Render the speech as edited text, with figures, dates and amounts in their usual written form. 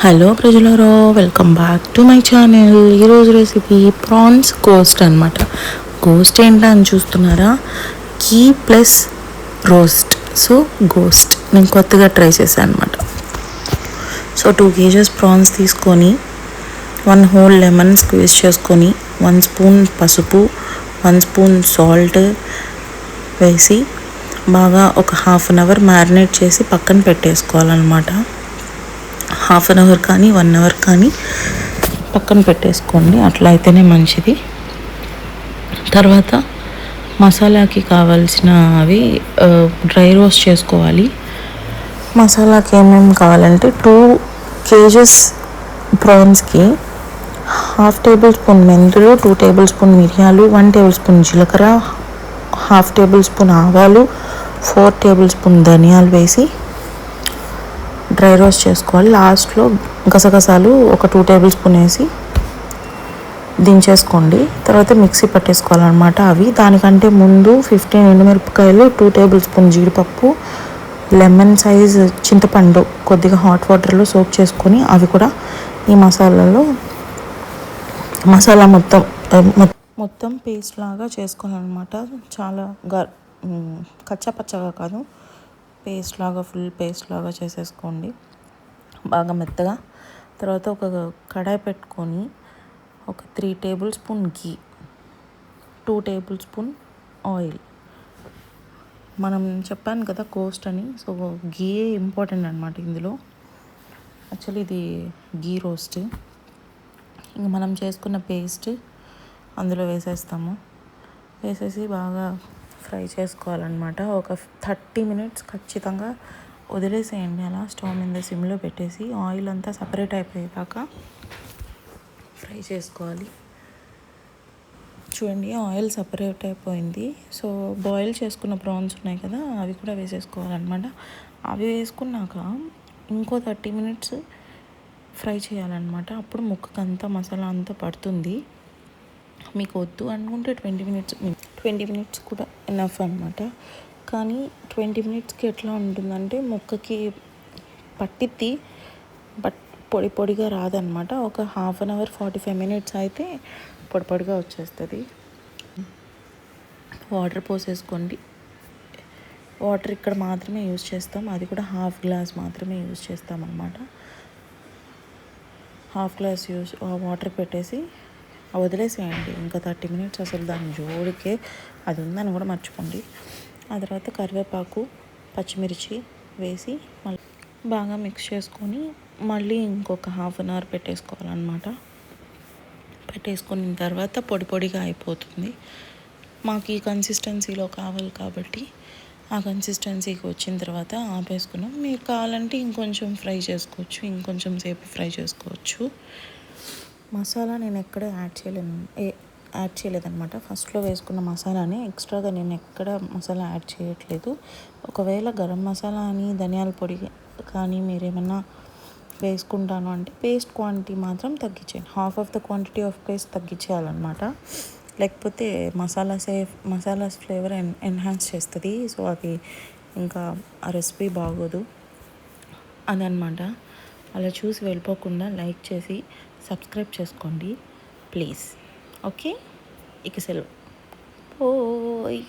Hello ప్రజలారా, welcome back to my channel. ఈరోజు recipe prawns gosht అనమాట. గోస్ట్ ఏంటా అని చూస్తున్నారా? కీ ప్లస్ రోస్ట్. సో గోస్ట్ నేను కొత్తగా ట్రై చేశాను అనమాట. సో 2 kgs ప్రాన్స్ తీసుకొని 1 whole లెమన్ స్క్వీజ్ చేసుకొని 1 స్పూన్ పసుపు 1 స్పూన్ సాల్ట్ వేసి బాగా ఒక 1/2 hour మ్యారినేట్ చేసి పక్కన పెట్టేసుకోవాలన్నమాట. 1/2 hour కానీ 1 hour కానీ పక్కన పెట్టేసుకోండి, అట్లా అయితేనే మంచిది. తర్వాత మసాలాకి కావాల్సినవి డ్రై రోస్ట్ చేసుకోవాలి. మసాలాకి ఏమేమి కావాలంటే 2 kgs ప్రాన్స్కి 1/2 tablespoon మెంతులు, 2 tablespoon మిరియాలు, 1 tablespoon జీలకర్ర, 1/2 tablespoon ఆవాలు, 4 tablespoon ధనియాలు వేసి డ్రై రోస్ట్ చేసుకోవాలి. లాస్ట్లో గసగసాలు ఒక 2 tablespoon వేసి దించేసుకోండి. తర్వాత మిక్సీ పట్టేసుకోవాలన్నమాట. అవి దానికంటే ముందు 15 ఎండుమిరపకాయలు, 2 tablespoon జీడిపప్పు, లెమన్ సైజ్ చింతపండు కొద్దిగా హాట్ వాటర్లో సోక్ చేసుకొని అవి కూడా ఈ మసాలా మొత్తం పేస్ట్ లాగా చేసుకోవాలన్నమాట. చాలా కచ్చపచ్చగా కాదు, ఫుల్ పేస్ట్ లాగా చేసేసుకోండి బాగా మెత్తగా. తర్వాత ఒక కడాయి పెట్టుకొని ఒక 3 tablespoon ఘీ, 2 tablespoon ఆయిల్. మనం చెప్పాను కదా కోస్ట్ అని, సో ఘీ ఇంపార్టెంట్ అనమాట ఇందులో. యాక్చువల్లీ ఇది ఘీ రోస్ట్. ఇంక మనం చేసుకున్న పేస్ట్ అందులో వేసేసి బాగా ఫ్రై చేసుకోవాలన్నమాట. ఒక 30 minutes ఖచ్చితంగా వదిలేసేయండి. అలా స్టవ్ మీద సిమ్లో పెట్టేసి ఆయిల్ అంతా సపరేట్ అయిపోయేదాకా ఫ్రై చేసుకోవాలి. చూడండి, ఆయిల్ సపరేట్ అయిపోయింది. సో బాయిల్ చేసుకున్న ప్రాన్స్ ఉన్నాయి కదా, అవి కూడా వేసేసుకోవాలన్నమాట. అవి వేసుకున్నాక ఇంకో 30 minutes ఫ్రై చేయాలన్నమాట. అప్పుడు ముక్కకంతా మసాలా అంతా పడుతుంది. మీకు వద్దు అనుకుంటే 20 minutes కూడా ఎనఫ్ అనమాట. కానీ 20 minutesకి ఎట్లా ఉంటుందంటే ముక్కకి పట్టిద్ది, బట్ పొడిగా రాదనమాట. ఒక 1/2 hour 45 minutes అయితే పొడిగా వచ్చేస్తుంది. వాటర్ పోసేసుకోండి. వాటర్ ఇక్కడ మాత్రమే యూజ్ చేస్తాం, అది కూడా 1/2 glass మాత్రమే యూజ్ చేస్తాం అన్నమాట. 1/2 glass వాటర్ పెట్టేసి వదిలేసేయండి. ఇంకా 30 minutes అసలు దాని జోడికే అది ఉందని కూడా మర్చిపోండి. ఆ తర్వాత కరివేపాకు, పచ్చిమిర్చి వేసి మళ్ళీ బాగా మిక్స్ చేసుకొని మళ్ళీ ఇంకొక 1/2 hour పెట్టేసుకోవాలన్నమాట. పెట్టేసుకున్న తర్వాత పొడిగా అయిపోతుంది. మాకు ఈ కన్సిస్టెన్సీలో కావాలి కాబట్టి ఆ కన్సిస్టెన్సీకి వచ్చిన తర్వాత ఆపేసుకున్నాం. మీరు కావాలంటే ఇంకొంచెం ఇంకొంచెం సేపు ఫ్రై చేసుకోవచ్చు. మసాలా నేను ఎక్కడ యాడ్ చేయలేదన్నమాట. ఫస్ట్లో వేసుకున్న మసాలానే ఎక్స్ట్రాగా నేను ఎక్కడ మసాలా యాడ్ చేయట్లేదు. ఒకవేళ గరం మసాలా అని ధనియాల పొడి కానీ మీరేమన్నా వేసుకుంటాను అంటే పేస్ట్ క్వాంటిటీ మాత్రం తగ్గించేయండి. 1/2 of the quantity of paste తగ్గించేయాలన్నమాట. లేకపోతే మసాలాస్ ఫ్లేవర్ ఎన్హాన్స్ చేస్తుంది. సో అది ఇంకా ఆ రెసిపీ బాగోదు అదనమాట. అలా చూసి వెళ్ళిపోకుండా లైక్ చేసి సబ్స్క్రైబ్ చేసుకోండి ప్లీజ్. ఓకే, ఇక సెలవు. ఓయ్.